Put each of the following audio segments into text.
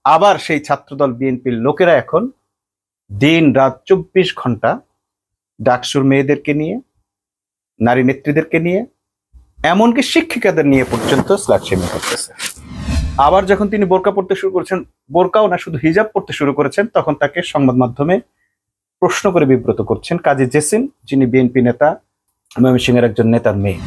আবার সেই ছাত্রদল বিএনপির লোকেরা এখন দিন রাত 24 ঘন্টা ডাকসুর মেয়েদেরকে নিয়ে, নারী নেত্রীদেরকে নিয়ে, এমনকি শিক্ষিকাদের নিয়ে পর্যন্ত স্ল্যাট শেমিং করতেছে। আবার যখন তিনি বোরকা পড়তে শুরু করেছেন, বোরকাও না শুধু হিজাব পড়তে শুরু করেছেন, তখন তাকে সংবাদ মাধ্যমে প্রশ্ন করে বিব্রত করছেন কাজী জেসিন, যিনি বিএনপি নেতা, ময়মনসিংহের একজন নেতার মেয়ে।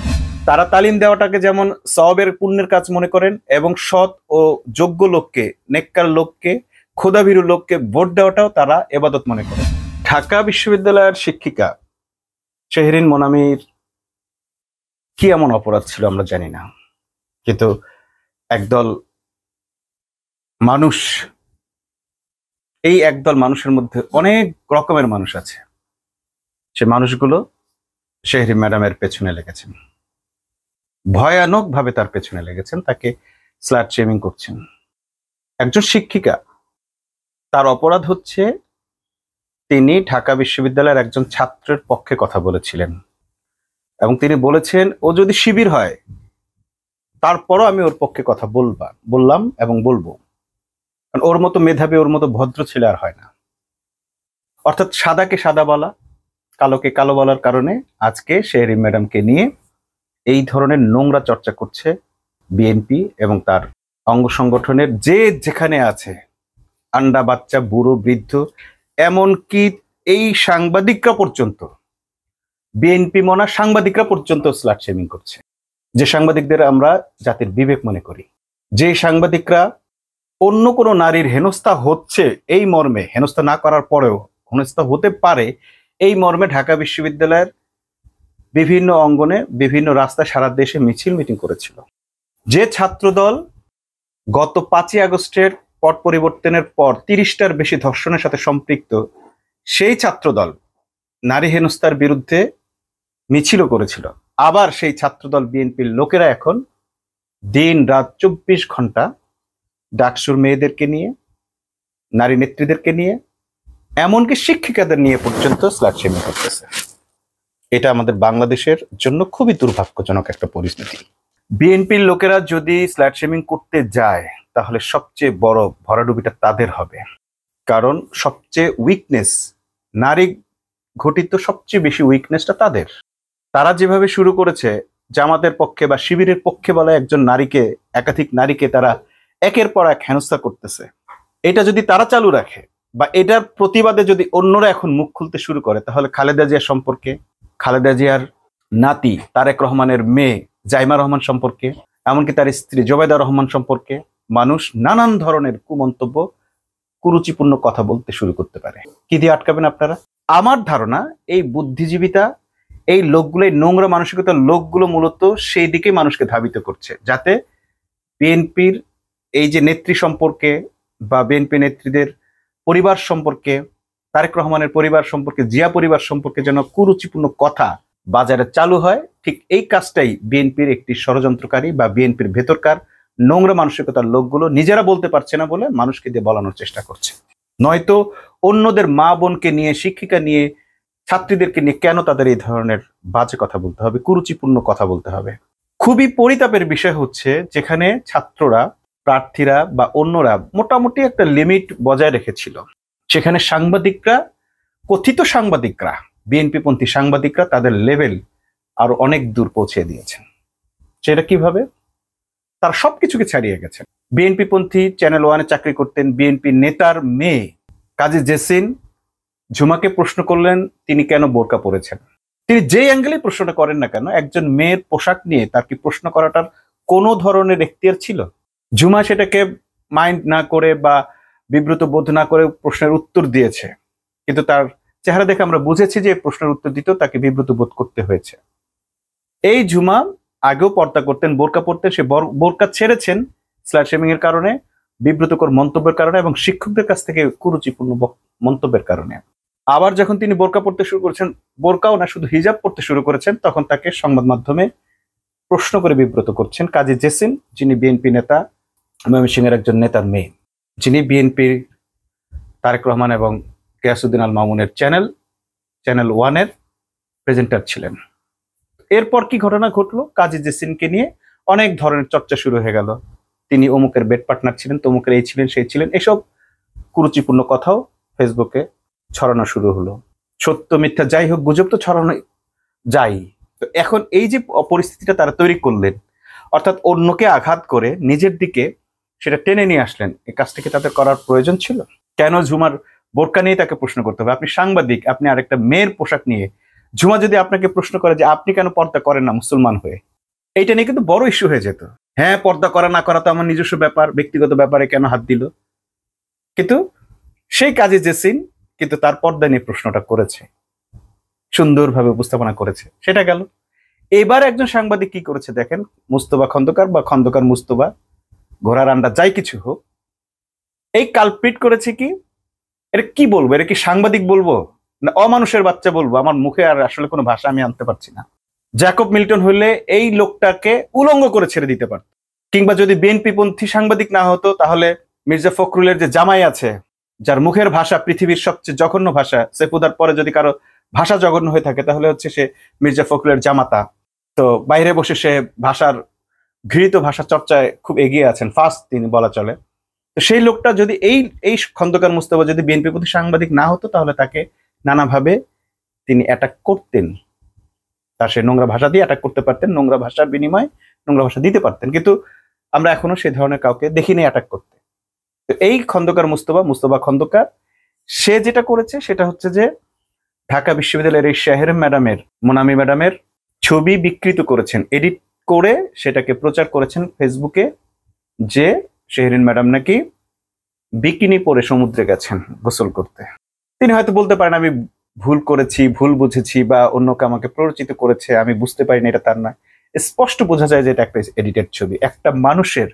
তারা তালিম দেওয়াটাকে যেমন সওয়াবের পুণ্যের কাজ মনে করেন এবং সৎ ও যোগ্য লোককে, নেককার লোককে, খোদাভীরু লোককে ভোট দেওয়াটাও তারা এবাদত মনে করেন। ঢাকা বিশ্ববিদ্যালয়ের শিক্ষিকা শেহরিন মোনামির কি এমন অপরাধ ছিল আমরা জানি না, কিন্তু একদল মানুষ, এই একদল মানুষের মধ্যে অনেক রকমের মানুষ আছে, সে মানুষগুলো শেহরিন ম্যাডামের পেছনে লেগেছেন, ভয়ানক ভাবে তার পেছনে লেগেছেন, তাকে স্ল্যাট শেমিং করছেন। একজন শিক্ষিকা, তার অপরাধ হচ্ছে তিনি ঢাকা বিশ্ববিদ্যালয়ের একজন ছাত্রের পক্ষে কথা বলেছিলেন এবং তিনি বলেছেন ও যদি শিবির হয় তারপরও আমি ওর পক্ষে কথা বললাম এবং বলবো, কারণ ওর মতো মেধাবী, ওর মতো ভদ্র ছেলে আর হয় না। অর্থাৎ সাদাকে সাদা বলা, কালোকে কালো বলার কারণে আজকে শেহরিন ম্যাডামকে নিয়ে এই ধরনের নোংরা চর্চা করছে বিএনপি এবং তার অঙ্গ সংগঠনের যে যেখানে আছে, আন্ডা বাচ্চা, বুড়ো, বৃদ্ধ, এমনকি এই সাংবাদিকরা পর্যন্ত, বিএনপি মনা সাংবাদিকরা পর্যন্ত স্ল্যাট শেমিং করছে। যে সাংবাদিকদের আমরা জাতির বিবেক মনে করি, যে সাংবাদিকরা অন্য কোনো নারীর হেনস্থা হচ্ছে এই মর্মে, হেনস্থা না করার পরেও হেনস্থা হতে পারে এই মর্মে ঢাকা বিশ্ববিদ্যালয়ের বিভিন্ন অঙ্গনে, বিভিন্ন রাস্তায় সারা দেশে মিছিল মিটিং করেছিল। যে ছাত্রদল গত 5ই আগস্টের পট পরিবর্তনের পর 30টার বেশি ধর্ষণের সাথে সম্পৃক্ত, সেই ছাত্রদল নারী হেনস্থার বিরুদ্ধে মিছিলও করেছিল। আবার সেই ছাত্রদল বিএনপির লোকেরা এখন দিন রাত 24 ঘন্টা ডাকসুর মেয়েদেরকে নিয়ে, নারী নেত্রীদেরকে নিয়ে, এমনকি শিক্ষিকাদের নিয়ে পর্যন্ত স্ল্যাট শেমিং করতেছে। এটা আমাদের বাংলাদেশের জন্য খুবই দুর্ভাগ্যজনক একটা পরিস্থিতি। বিএনপির লোকেরা যদি স্ল্যাট শেমিং করতে যায় তাহলে সবচেয়ে বড় ভরাডুবিটা তাদের হবে, কারণ সবচেয়ে উইকনেস, নারী ঘটিত সবচেয়ে বেশি উইকনেসটা তাদের। তারা যেভাবে শুরু করেছে, জামাতের পক্ষে বা শিবিরের পক্ষে বলা একজন নারীকে, একাধিক নারীকে তারা একের পর এক হেনস্থা করতেছে, এটা যদি তারা চালু রাখে বা এটার প্রতিবাদে যদি অন্যরা এখন মুখ খুলতে শুরু করে, তাহলে খালেদা জিয়া সম্পর্কে, খালেদা জিয়ার নাতি তারেক রহমানের মেয়ে জাইমা রহমান সম্পর্কে, এমনকি তার স্ত্রী জোবাইদা রহমান সম্পর্কে মানুষ নানান ধরনের কুমন্তব্য, কুরুচিপূর্ণ কথা বলতে শুরু করতে পারে। কি দিয়ে আটকাবেন আপনারা? আমার ধারণা এই বুদ্ধিজীবিতা, এই লোকগুলো, এই নোংরা মানসিকতার লোকগুলো মূলত সেই দিকে মানুষকে ধাবিত করছে, যাতে বিএনপির এই যে নেত্রী সম্পর্কে বা বিএনপি নেত্রীদের পরিবার সম্পর্কে, তারেক রহমানের পরিবার সম্পর্কে, জিয়া পরিবার সম্পর্কে যেন কুরুচিপূর্ণ কথা বাজারে চালু হয়। ঠিক এই কাজটাই বিএনপির একটি ষড়যন্ত্রকারী বা বিএনপির ভেতরকার নোংরা মানসিকতার লোকগুলো নিজেরা বলতে পারছে না বলে মানুষকে দিয়ে বলানোর চেষ্টা করছে। নয়তো অন্যদের মা বোনকে নিয়ে, শিক্ষিকা নিয়ে, ছাত্রীদেরকে নিয়ে কেন তাদের এই ধরনের বাজে কথা বলতে হবে, কুরুচিপূর্ণ কথা বলতে হবে? খুবই পরিতাপের বিষয় হচ্ছে, যেখানে ছাত্ররা, প্রার্থীরা বা অন্যরা মোটামুটি একটা লিমিট বজায় রেখেছিল, সেখানে সাংবাদিকরা, কথিত সাংবাদিকরা, বিএনপিপন্থী সাংবাদিকরা তাদের লেভেল আরো অনেক দূর পৌঁছে দিয়েছেন। সেটা কিভাবে? তারা সবকিছুকে ছাড়িয়ে গেছেন। বিএনপিপন্থী চ্যানেল 1-এ চাকরি করতেন বিএনপি নেতার মেয়ে কাজী জেসিন ঝুমাকে প্রশ্ন করলেন তিনি কেন বোরকা পরেছেন। তিনি যে অ্যাঙ্গেলে প্রশ্নটা করেন না কেন, একজন মেয়ের পোশাক নিয়ে তার কি প্রশ্ন করাটার কোনো ধরনের এখতিয়ার ছিল? ঝুমা সেটাকে মাইন্ড না করে বা বিব্রত বোধ না করে প্রশ্নের উত্তর দিয়েছে, কিন্তু তার চেহারা দেখে আমরা বুঝেছি যে প্রশ্নের উত্তর দিতেও তাকে বিব্রত বোধ করতে হয়েছে। এই ঝুমা আগেও পর্দা করতেন, বোরকা পরতেন, সে বোরকা ছেড়েছেন স্ল্যাট শেমিং এর কারণে, বিব্রতকর মন্তব্যের কারণে এবং শিক্ষকদের কাছ থেকে কুরুচিপূর্ণ মন্তব্যের কারণে। আবার যখন তিনি বোরকা পড়তে শুরু করেছেন, বোরকাও না শুধু হিজাব পড়তে শুরু করেছেন, তখন তাকে সংবাদ মাধ্যমে প্রশ্ন করে বিব্রত করছেন কাজী জেসিন, যিনি বিএনপি নেতা, ময়মনসিংহের একজন নেতার মেয়ে, যিনি বিএনপির তারেক রহমান এবং গিয়াসউদ্দিন আল মামুনের চ্যানেল 1-এর প্রেজেন্টার ছিলেন। এরপর কি ঘটনা ঘটলো? কাজী জেসিনকে নিয়ে অনেক ধরনের চর্চা শুরু হয়ে গেল। তিনি অমুকের বেড পার্টনার ছিলেন, তমুকের এই ছিলেন সেই ছিলেন, এসব কুরুচিপূর্ণ কথাও ফেসবুকে ছড়ানো শুরু হলো। সত্য মিথ্যা যাই হোক, গুজব তো ছড়ানো যাই। তো এখন এই যে পরিস্থিতিটা তারা তৈরি করলেন, অর্থাৎ অন্যকে আঘাত করে নিজের দিকে সেটা টেনে নিয়ে আসলেন, এই কাজটাকে তাদের করার প্রয়োজন ছিল? কেন ঝুমার বোরকা নিয়ে তাকে প্রশ্ন করতে হবে? আপনি সাংবাদিক, আপনি আরেকটা মেয়ের পোশাক নিয়ে, ঝুমা যদি আপনাকে প্রশ্ন করে যে আপনি কেন পর্দা করেন না মুসলমান হয়ে, এইটা নিয়ে কিন্তু বড় ইস্যু হয়ে যেত। হ্যাঁ, পর্দা করা না করা তো আমার নিজস্ব ব্যাপার, ব্যক্তিগত ব্যাপারে কেন হাত দিল? কিন্তু সেই কাজে জেসিন কিন্তু তার পর্দা নিয়ে প্রশ্নটা করেছে, সুন্দরভাবে উপস্থাপনা করেছে, সেটা গেল। এবার একজন সাংবাদিক কি করেছে দেখেন, মুস্তফা খন্দকার বা খন্দকার মুস্তফা, ঘোড়ার আন্ডা যাই কিছু হোক, এই কালপ্রিট করেছে কি, এটা কি বলবো, এটা কি সাংবাদিক বলবো না অমানুষের বাচ্চা বলবো? আমার মুখে আর আসলে কোনো ভাষা আমি আনতে পারছি না। জ্যাকব মিল্টন হলে এই লোকটাকে উলঙ্গ করে ছেড়ে দিতে পারত, কিংবা যদি বিএনপি পন্থী সাংবাদিক না হতো তাহলে মির্জা ফখরুলের যে জামাই আছে, যার মুখের ভাষা পৃথিবীর সবচেয়ে জঘন্য ভাষা, সেফুদার পরে যদি কারো ভাষা জঘন্য হয়ে থাকে তাহলে হচ্ছে সে মির্জা ফখরুলের জামাতা। তো বাইরে বসে সে ভাষার ঘৃণিত ভাষা চর্চায় খুব এগিয়ে আছেন, ফার্স্ট তিনি বলা চলে। তো সেই লোকটা যদি এই খন্দকার মুস্তফা যদি বিএনপি প্রতি সাংবাদিক না হতো তাহলে তাকে নানাভাবে তিনি অ্যাটাক করতেন, তার সে নোংরা ভাষা দিয়ে অ্যাটাক করতে পারতেন, নোংরা ভাষার বিনিময়ে নোংরা ভাষা দিতে পারতেন। কিন্তু আমরা এখনো সেই ধরনের কাউকে দেখিনি অ্যাটাক করতে। তো এই খন্দকার মুস্তফা খন্দকার, সে যেটা করেছে সেটা হচ্ছে যে ঢাকা বিশ্ববিদ্যালয়ের এই শাহের ম্যাডামের, মোনামি ম্যাডামের ছবি বিকৃত করেছেন, এডিট করে সেটাকে প্রচার করেছেন ফেসবুকে, যে শেহরিন ম্যাডাম নাকি বিকিনি পরে সমুদ্রে গেছেন গোসল করতে। তিনি হয়তো বলতে পারেন আমি ভুল করেছি, ভুল বুঝেছি, বা অন্যকে আমাকে প্ররোচিত করেছে, আমি বুঝতে পারিনি, এটা তার নয়। স্পষ্ট বোঝা যায় যে এটা একটা এডিটেড ছবি। একটা মানুষের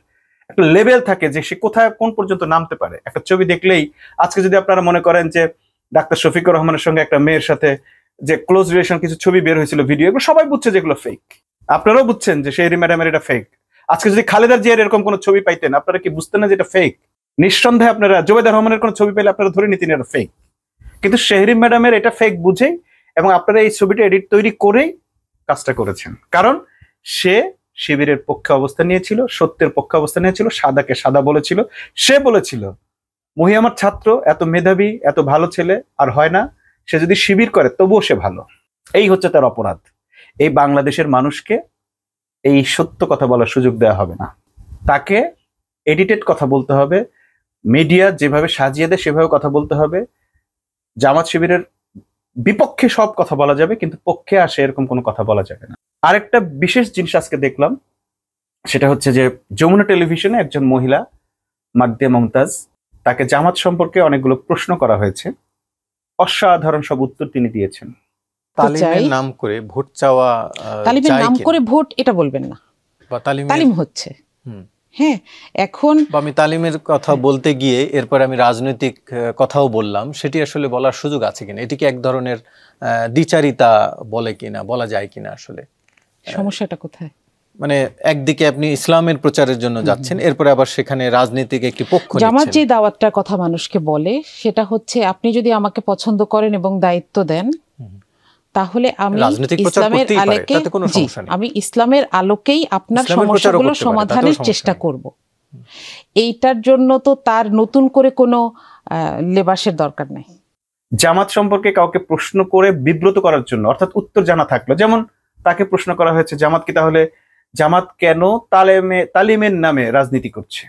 একটা লেভেল থাকে যে সে কোথায় কোন পর্যন্ত নামতে পারে। একটা ছবি দেখলেই, আজকে যদি আপনারা মনে করেন যে ডাক্তার শফিকুর রহমানের সঙ্গে একটা মেয়ের সাথে যে ক্লোজ রিলেশন কিছু ছবি বের হয়েছিল, ভিডিও, এগুলো সবাই বুঝছে যেগুলো ফেক। আপনারাও বুঝছেন যে শেহরিন ম্যাডামের এটা ফেক। আজকে যদি খালেদা জিয়ার এরকম কোনো ছবি পাইতেন, আপনারা কি বুঝতেন না যে এটা ফেক? নিঃসন্দেহে আপনারা জুবেদা রহমানের কোনো ছবি পেলে আপনারা ধরে নিতেন এটা ফেক। কিন্তু শেহরিন ম্যাডামের এটা ফেক বুঝেই এবং আপনারা এই ছবিটা এডিট তৈরি করেই কাজটা করেছেন। কারণ সে শিবিরের পক্ষে অবস্থান নিয়েছিল, সত্যের পক্ষে অবস্থান নিয়েছিল, সাদাকে সাদা বলেছিল। সে বলেছিল মহি আমার ছাত্র, এত মেধাবী, এত ভালো ছেলে আর হয় না, সে যদি শিবির করে তবুও সে ভালো। এই হচ্ছে তার অপরাধ। এই বাংলাদেশের মানুষকে এই সত্য কথা বলার সুযোগ দেওয়া হবে না, তাকে এডিটেড কথা বলতে হবে, মিডিয়া যেভাবে সাজিয়ে দেয় সেভাবে কথা বলতে হবে। জামাত শিবিরের বিপক্ষে সব কথা বলা যাবে, কিন্তু পক্ষে আসে এরকম কোনো কথা বলা যাবে না। আরেকটা বিশেষ জিনিস আজকে দেখলাম, সেটা হচ্ছে যে যমুনা টেলিভিশনে একজন মহিলা মাদ্দিয়া মমতাজ, তাকে জামাত সম্পর্কে অনেকগুলো প্রশ্ন করা হয়েছে, অসাধারণ সব উত্তর তিনি দিয়েছেন। তালিমের নাম করে ভোট চাওয়া, তালিমের নাম করে ভোট, এটা বলবেন না, বা তালিম হচ্ছে। হ্যাঁ, এখন আমি তালিমের কথা বলতে গিয়ে এরপর আমি রাজনৈতিক কথাও বললাম, সেটি আসলে বলার সুযোগ আছে কিনা, এটিকে এক ধরনের দ্বিচারিতা বলে কিনা, বলা যায় কিনা? আসলে সমস্যাটা কোথায়? মানে একদিকে আপনি ইসলামের প্রচারের জন্য যাচ্ছেন, এরপরে আবার সেখানে রাজনীতিক একটি পক্ষ নিচ্ছেন। জামাত যে দাওয়াতটার কথা মানুষকে বলে সেটা হচ্ছে, আপনি যদি আমাকে পছন্দ করেন এবং দায়িত্ব দেন তাহলে আমি ইসলামের আলোকে, আমি ইসলামের আলোকেই আপনার সমস্যাগুলো সমাধানের চেষ্টা করব। এইটার জন্য তো তার নতুন করে কোনো লেবাসের দরকার নেই। জামাত সম্পর্কে কাউকে প্রশ্ন করে বিব্রত করার জন্য, অর্থাৎ উত্তর জানা থাকলো, যেমন তাকে প্রশ্ন করা হয়েছে জামাত কি তাহলে, জামাত কেন তালিমের নামে রাজনীতি করছে?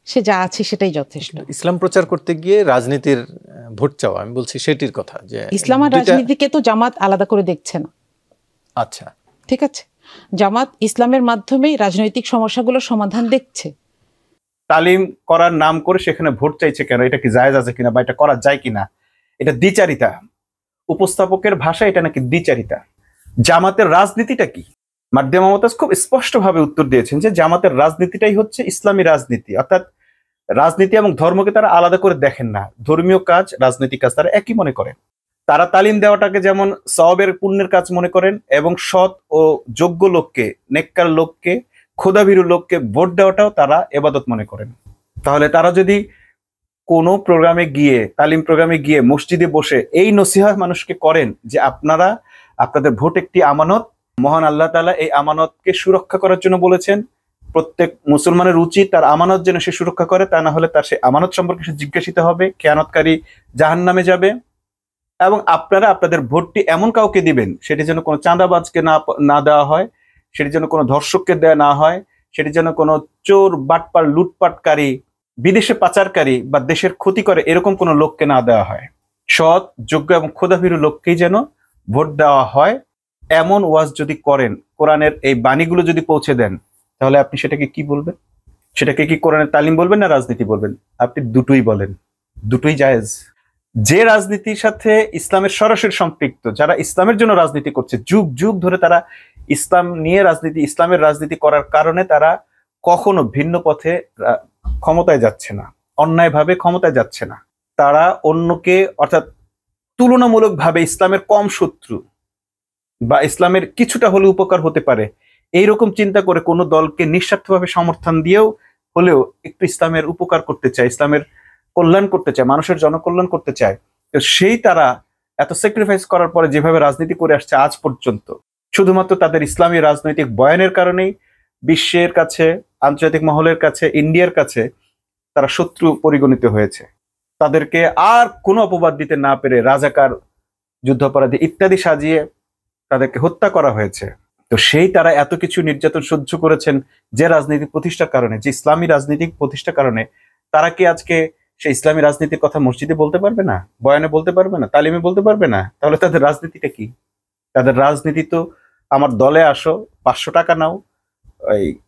সে যা আছে সেটাই যথেষ্ট। ইসলাম প্রচার করতে গিয়ে রাজনীতির ভোট চাওয়া, আমি বলছি সেটির কথা, যে ইসলাম আর রাজনীতিকে তো জামাত আলাদা করে দেখছে না। আচ্ছা, ঠিক আছে, জামাত ইসলামের মাধ্যমেই রাজনৈতিক সমস্যাগুলো সমাধান দেখছে। তালিম করার নাম করে সেখানে ভোট চাইছে কেন? এটা কি জায়েজ আছে কিনা, বা এটা করা যায় কিনা? এটা দ্বিচারিতা। উপস্থাপকের ভাষা এটা নাকি দ্বিচারিতা। জামাতের রাজনীতিটা কি? মাদ্দিয়া মমতাজ খুব স্পষ্টভাবে উত্তর দিয়েছেন যে জামাতের রাজনীতিটাই হচ্ছে ইসলামী রাজনীতি, অর্থাৎ রাজনীতি এবং ধর্মকে তারা আলাদা করে দেখেন না, ধর্মীয় কাজ রাজনৈতিক কাজ তারা একই মনে করেন। তারা তালিম দেওয়াটাকে যেমন সওয়াবের পুণ্যের কাজ মনে করেন, এবং সৎ ও যোগ্য লোককে, নেককার লোককে, খোদাভীরু লোককে ভোট দেওয়াটাও তারা ইবাদত মনে করেন। তাহলে তারা যদি কোনো প্রোগ্রামে গিয়ে, তালিম প্রোগ্রামে গিয়ে মসজিদে বসে এই নসিহত মানুষকে করেন যে আপনারা, আপনাদের ভোট একটি আমানত, মহান আল্লাহ তাআলা এই আমানতকে সুরক্ষা করার জন্য বলেছেন, প্রত্যেক মুসলমানের উচিত তার আমানত যেন সে সুরক্ষা করে, তা না হলে তার সে আমানত সম্পর্কে সে জিজ্ঞাসিত হবে, খেয়ানতকারী জাহান্নামে যাবে। এবং আপনারা আপনাদের ভোটটি এমন কাউকে দিবেন সেটি যেন কোনো চাঁদাবাজকে না দেওয়া হয়, সেটি যেন কোনো ধর্ষককে দেওয়া না হয়, সেটি যেন কোনো চোর বাটপার লুটপাটকারী বিদেশে পাচারকারী বা দেশের ক্ষতি করে এরকম কোনো লোককে না দেওয়া হয়। সৎ, যোগ্য এবং খোদাভীরু লোককেই যেন ভোট দেওয়া হয়। এমন ওয়াজ যদি করেন, কোরআনের এই বাণীগুলো যদি পৌঁছে দেন, তাহলে আপনি সেটাকে কি বলবেন? সেটাকে কি কোরআনের তালিম বলবেন না রাজনীতি বলবেন? আপনি দুটোই বলেন, দুটোই জায়েজ। যে রাজনীতির সাথে ইসলামের সরাসরি সম্পৃক্ত, যারা ইসলামের জন্য রাজনীতি করছে, যুগ যুগ ধরে তারা ইসলাম নিয়ে রাজনীতি, ইসলামের রাজনীতি করার কারণে তারা কখনো ভিন্ন পথে ক্ষমতায় যাচ্ছে না, অন্যায়ভাবে ক্ষমতায় যাচ্ছে না। তারা অন্যকে, অর্থাৎ তুলনামূলকভাবে ইসলামের কম শত্রু বা ইসলামের কিছুটা হলে উপকার হতে পারে এইরকম চিন্তা করে কোনো দলকে নিঃস্বার্থভাবে সমর্থন দিয়েও হলেও একটু ইসলামের উপকার করতে চায়, ইসলামের কল্যাণ করতে চায়, মানুষের জনকল্যাণ করতে চায়। তো সেই তারা এত স্যাক্রিফাইস করার পরে যেভাবে রাজনীতি করে আসছে আজ পর্যন্ত, শুধুমাত্র তাদের ইসলামী রাজনৈতিক বয়ানের কারণেই বিশ্বের কাছে, আন্তর্জাতিক মহলের কাছে, ইন্ডিয়ার কাছে তারা শত্রু পরিগণিত হয়েছে। তাদেরকে আর কোনো অপবাদ দিতে না পেরে রাজাকার, যুদ্ধাপরাধী ইত্যাদি সাজিয়ে তাদেরকে হত্যা করা হয়েছে। তো সেই তারা এত কিছু নির্যাতন সহ্য করেছেন যে রাজনীতি প্রতিষ্ঠার কারণে, যে ইসলামী রাজনীতিক প্রতিষ্ঠার কারণে, তারা কি আজকে সেই ইসলামী রাজনীতির কথা মসজিদে বলতে পারবে না, বয়ানে বলতে পারবে না, তালিমে বলতে পারবে না? তাহলে তাদের রাজনীতিটা কি? তাদের রাজনীতি তো আমার দলে আসো, 500 টাকা নাও,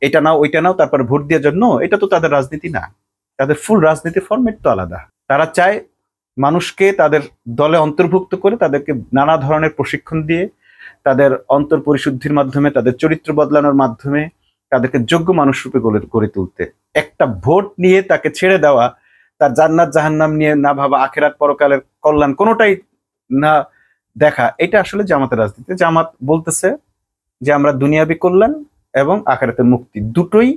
এটা নাও, ওইটা নাও, তারপরে ভোট দেওয়ার জন্য, এটা তো তাদের রাজনীতি না। তাদের ফুল রাজনীতির ফরম্যাট তো আলাদা। তারা চায় মানুষকে তাদের দলে অন্তর্ভুক্ত করে তাদেরকে নানা ধরনের প্রশিক্ষণ দিয়ে, তাদের অন্তর পরিশুদ্ধির মাধ্যমে, তাদের চরিত্র বদলানোর মাধ্যমে তাদেরকে যোগ্য মানুষ রূপে গড়ে তুলতে। একটা ভোট নিয়ে তাকে ছেড়ে দেওয়া, তার জান্নাত জাহান্নাম নিয়ে না ভাবা, আখেরাত পরকালের কল্যাণ কোনোটাই না দেখা, এটা আসলে জামাতের রাজনীতি। জামাত বলতেছে যে আমরা দুনিয়াবী কল্যাণ এবং আখেরাতের মুক্তি দুটোই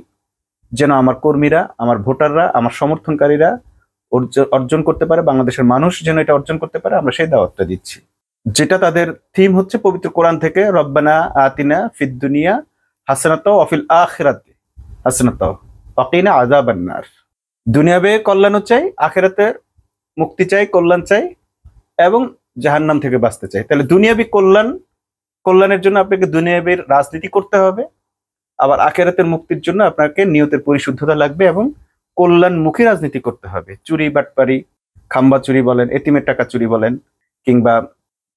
যেন আমার কর্মীরা, আমার ভোটাররা, আমার সমর্থনকারীরা অর্জন করতে পারে, বাংলাদেশের মানুষ যেন এটা অর্জন করতে পারে, আমরা সেই দাওয়াতটা দিচ্ছি। যেটা তাদের থিম হচ্ছে পবিত্র কোরআন থেকে, রব্বানা আতিনা ফিদ দুনিয়া হাসানাতাও ওয়া ফিল আখিরাতি হাসানাতাও ওয়া কিনা আযাবান নার। দুনিয়াবে কল্যাণও চাই, আখিরাতের মুক্তি চাই, কল্যাণ চাই এবং জাহান্নাম থেকে বাঁচতে চাই। তাহলে দুনিয়াবী কল্যাণের জন্য আপনাকে দুনিয়াবীর রাজনীতি করতে হবে, আবার আখিরাতের মুক্তির জন্য আপনাকে নিয়তের পরিশুদ্ধতা লাগবে এবং কল্যাণমুখী রাজনীতি করতে হবে। চুরি বাটপারি, খাম্বা চুরি বলেন, এতিমের টাকা চুরি বলেন, কিংবা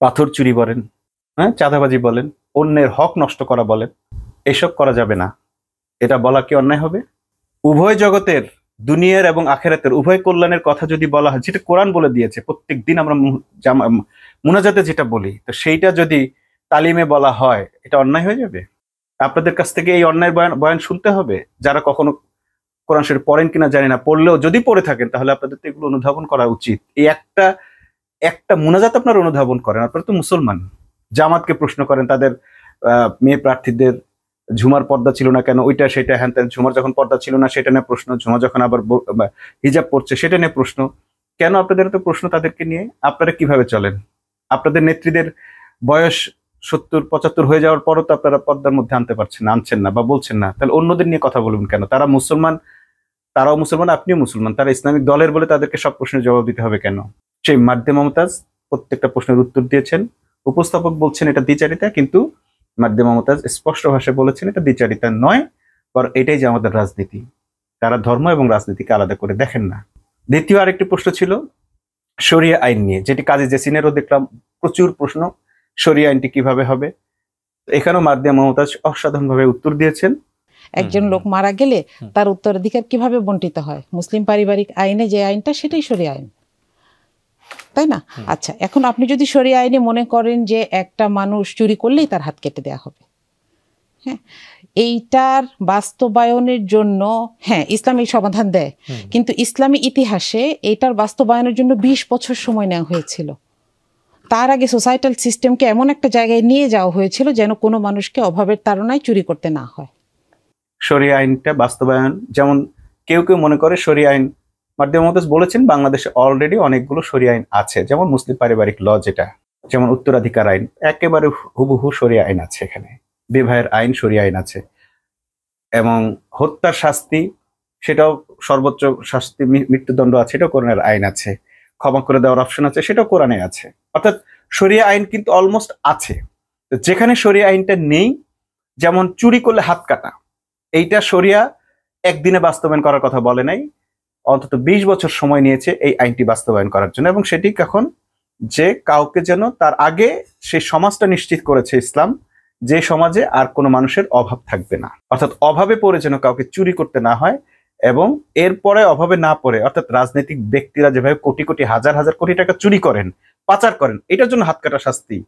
পাথর চুরি বলেন, হ্যাঁ, চাঁদাবাজি বলেন, অন্যের হক নষ্ট করা বলেন, এসব করা যাবে না। এটা বলা কি অন্যায় হবে? উভয় জগতের, দুনিয়ার এবং আখেরাতের উভয় কল্যাণের কথা যদি বলা হয়, যেটা কোরআন বলে দিয়েছে, প্রত্যেক দিন আমরা মুনাজাতে যেটা বলি, তো সেইটা যদি তালিমে বলা হয়, এটা অন্যায় হয়ে যাবে? আপনাদের কাছ থেকে এই অন্যায় বয়ান শুনতে হবে? যারা কখনো কোরআন শরীফ পড়েন কিনা জানি না, পড়লেও যদি পড়ে থাকেন তাহলে আপনাদের তো এগুলো অনুধাবন করা উচিত। এই একটা মুনাজাত আপনারা অনুধাবন করেন। আপনারা তো মুসলমান। জামাতকে প্রশ্ন করেন তাদের মেয়ে প্রার্থীদের ঝুমার পর্দা ছিল না কেন, ওইটা সেটা হ্যান, ঝুমার যখন পর্দা ছিল না সেটা নিয়ে প্রশ্ন, ঝুমা যখন আবার হিজাব পড়ছে সেটা নিয়ে প্রশ্ন। কেন আপনাদের তো প্রশ্ন তাদেরকে নিয়ে? আপনারা কিভাবে চলেন? আপনাদের নেত্রীদের বয়স 70-75 হয়ে যাওয়ার পরও তো আপনারা পর্দার মধ্যে আনছেন না বা বলছেন না। তাহলে অন্যদের নিয়ে কথা বলবেন কেন? তারা মুসলমান, তারাও মুসলমান, আপনিও মুসলমান, তারা ইসলামিক দলের বলে তাদেরকে সব প্রশ্নের জবাব দিতে হবে কেন? সেই মার্দে মমতাজ প্রত্যেকটা প্রশ্নের উত্তর দিয়েছেন। উপস্থাপক বলছেন এটা দ্বিচারিতা, কিন্তু মার্দে মমতাজ স্পষ্ট ভাষায় বলেছেন এটা দ্বিচারিতা নয়, বরং এটাই যে আমাদের রাজনীতি। তারা ধর্ম এবং রাজনীতিকে আলাদা করে দেখেন না। দ্বিতীয় আরেকটি প্রশ্ন ছিল শরিয়া আইন নিয়ে, যেটি কাজী জেসিনেরও দেখলাম প্রচুর প্রশ্ন, শরিয়া আইনটি কিভাবে হবে। এখানেও মার্দে মমতাজ অসাধারণভাবে উত্তর দিয়েছেন। একজন লোক মারা গেলে তার উত্তরাধিকার কিভাবে বন্টিত হয়? মুসলিম পারিবারিক আইনে যে আইনটা, সেটাই শরিয়া আইন, তাই না? আচ্ছা, এখন আপনি যদি শরিয়া আইনে মনে করেন যে একটা মানুষ চুরি করলেই তার হাত কেটে দেওয়া হবে, হ্যাঁ, এইটার বাস্তবায়নের জন্য হ্যাঁ ইসলাম এই সমাধান দেয়, কিন্তু ইসলামী ইতিহাসে এইটার বাস্তবায়নের জন্য 20 বছর সময় নেওয়া হয়েছিল। তার আগে সোসাইটাল সিস্টেমকে এমন একটা জায়গায় নিয়ে যাওয়া হয়েছিল যেন কোনো মানুষকে অভাবের তাড়নায় চুরি করতে না হয়। শরিয়া আইনটা বাস্তবায়ন, যেমন কেউ কেউ মনে করে শরিয়া আইন, মার্দে মমতাজ বলেছেন বাংলাদেশে অলরেডি অনেকগুলো শরিয়া আইন আছে, যেমন মুসলিম পারিবারিক ল, যেটা যেমন উত্তরাধিকার আইন, একেবারে হুবহু শরিয়া আইন আছে, এখানে বিবাহের আইন শরিয়া আইন আছে। এবং হত্যার শাস্তি সেটাও সর্বোচ্চ শাস্তি মৃত্যুদণ্ড আছে, সেটাও কোরআনের আইন আছে। ক্ষমা করে দেওয়ার অপশন আছে, সেটাও কোরআনে আছে। অর্থাৎ শরিয়া আইন কিন্তু অলমোস্ট আছে। যেখানে শরিয়া আইনটা নেই, যেমন চুরি করলে হাত কাটা, এইটা শরিয়া একদিনে বাস্তবায়ন করার কথা বলে নাই, অন্তত 20 বছর সময় নিয়েছে এই আইনটি বাস্তবায়ন করার জন্য। এবং সেটি এখন যে কাউকে যেন তার আগে সেই সমাজটা নিশ্চিত করেছে ইসলাম, যে সমাজে আর কোনো মানুষের অভাব থাকবে না। অর্থাৎ অভাবে পড়ে যেন কাউকে চুরি করতে না হয়, এবং এরপরে অভাবে না পড়ে, অর্থাৎ রাজনৈতিক ব্যক্তিরা যেভাবে কোটি কোটি হাজার হাজার কোটি টাকা চুরি করেন, পাচার করেন, এটার জন্য হাত কাটা শাস্তি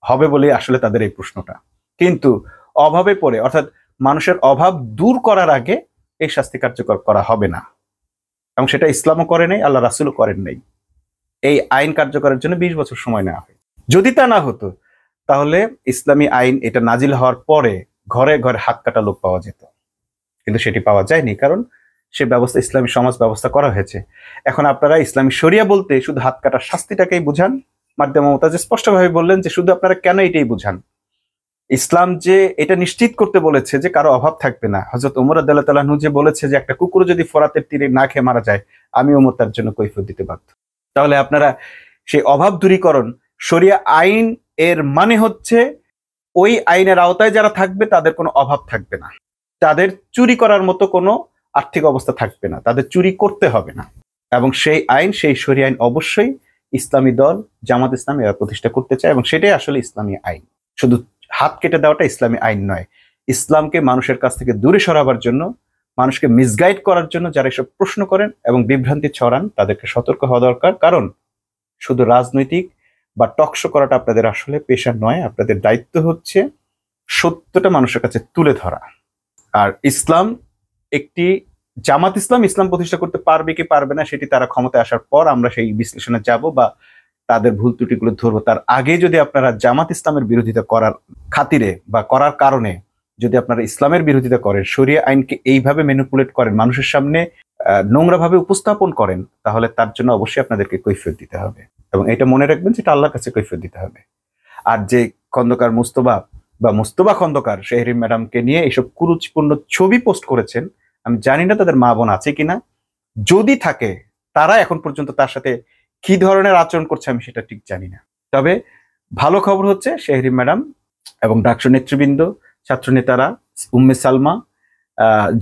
হবে বলে আসলে তাদের এই প্রশ্নটা। কিন্তু অভাবে পড়ে, অর্থাৎ মানুষের অভাব দূর করার আগে এই শাস্তি কার্যকর করা হবে না, এবং সেটা ইসলামও করে নাই, আল্লাহ রাসূলও করেন নাই। এই আইন কার্যকরের জন্য 20 বছর সময় নেওয়া হয়। যদি তা না হতো, তাহলে ইসলামী আইন এটা নাজিল হওয়ার পরে ঘরে ঘরে হাত কাটা লোক পাওয়া যেত, কিন্তু সেটি পাওয়া যায়নি, কারণ সে ব্যবস্থা ইসলামী সমাজ ব্যবস্থা করা হয়েছে। এখন আপনারা ইসলামী শরিয়া বলতে শুধু হাত কাটার শাস্তিটাকেই বুঝান। মার্দে মমতাজ স্পষ্টভাবে বললেন যে শুধু আপনারা কেন এটাই বুঝান, ইসলাম যে এটা নিশ্চিত করতে বলেছে যে কারো অভাব থাকবে না। হযরত ওমর রাদিয়াল্লাহু তাআলা আনহু যে বলেছে যে একটা কুকুর যদি ফোরাতের তীরে না খেয়ে মারা যায়, আমি ওমর তার জন্য কৈফিয়ত দিতে বাধ্য। তাহলে আপনারা সেই অভাব দূরীকরণ শরিয়া আইন এর মানে হচ্ছে ওই আইনের আওতায় যারা থাকবে তাদের কোনো অভাব থাকবে না, তাদের চুরি করার মতো কোনো আর্থিক অবস্থা থাকবে না, তাদের চুরি করতে হবে না। এবং সেই আইন, সেই শরিয়া আইন অবশ্যই ইসলামী দল জামাত ইসলাম এরা প্রতিষ্ঠা করতে চায়, এবং সেটাই আসলে ইসলামী আইন। শুধু হাত কেটে দেওয়াটা ইসলামী আইন নয়। ইসলামকে মানুষের কাছ থেকে দূরে সরাবার জন্য, মানুষকে মিসগাইড করার জন্য যারা এসব প্রশ্ন করেন এবং বিভ্রান্তি ছড়ান, তাদেরকে সতর্ক হওয়া দরকার। কারণ শুধু রাজনৈতিক বা টকশো করাটা আপনাদের আসলে পেশা নয়, আপনাদের দায়িত্ব হচ্ছে সত্যটা মানুষের কাছে তুলে ধরা। আর ইসলাম একটি জামাত ইসলাম ইসলাম প্রতিষ্ঠা করতে পারবে কি পারবে না সেটি তারা ক্ষমতায় আসার পর আমরা সেই বিশ্লেষণে যাব বা তাদের ভুল ত্রুটিগুলো ধরবো। তার আগে যদি আপনারা জামাত ইসলামের বিরোধিতা করার খাতিরে বা করার কারণে যদি আপনারা ইসলামের বিরোধিতা করেন, শরিয়া আইনকে এইভাবে ম্যানিপুলেট করেন, মানুষের সামনে নোংরাভাবে উপস্থাপন করেন, তাহলে তার জন্য অবশ্যই আপনাদেরকে কৈফিয়ত দিতে হবে। এবং এটা মনে রাখবেন যে এটা আল্লাহর কাছে কৈফিয়ত দিতে হবে। আর যে খন্দকার মুস্তফা খন্দকার শেহরিন ম্যাডামকে নিয়ে এইসব কুরুচিপূর্ণ ছবি পোস্ট করেছেন, আমি জানি না তাদের মা বোন আছে কিনা, যদি থাকে তারা এখন পর্যন্ত তার সাথে কি ধরনের আচরণ করছে আমি সেটা ঠিক জানি না। তবে ভালো খবর হচ্ছে শেহরিন ম্যাডাম এবং ডাকসু নেতৃবৃন্দ, ছাত্র নেতারা, উম্মে সালমা,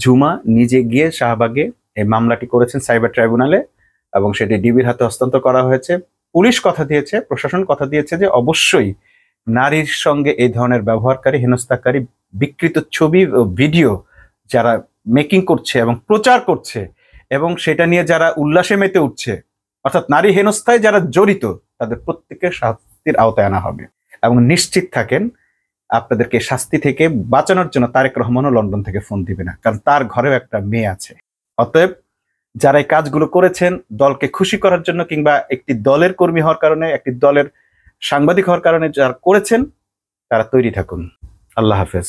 ঝুমা নিজে গিয়ে শাহবাগে এই মামলাটি করেছেন সাইবার ট্রাইব্যুনালে, এবং সেটি ডিবির হাতে হস্তান্তর করা হয়েছে। পুলিশ কথা দিয়েছে, প্রশাসন কথা দিয়েছে যে অবশ্যই নারীর সঙ্গে এই ধরনের ব্যবহারকারী, হেনস্থাকারী, বিকৃত ছবি ও ভিডিও যারা মেকিং করছে এবং প্রচার করছে এবং সেটা নিয়ে যারা উল্লাসে মেতে উঠছে, অর্থাৎ নারী হেনস্থায় যারা জড়িত, তাদের প্রত্যেকের শাস্তির আওতায় আনা হবে। এবং নিশ্চিত থাকেন আপনাদেরকে শাস্তি থেকে বাঁচানোর জন্য তারেক রহমানও লন্ডন থেকে ফোন দিবে না, কারণ তার ঘরেও একটা মেয়ে আছে। অতএব যারা এই কাজগুলো করেছেন দলকে খুশি করার জন্য কিংবা একটি দলের কর্মী হওয়ার কারণে, একটি দলের সাংবাদিক হওয়ার কারণে যারা করেছেন, তারা তৈরি থাকুন। আল্লাহ হাফেজ।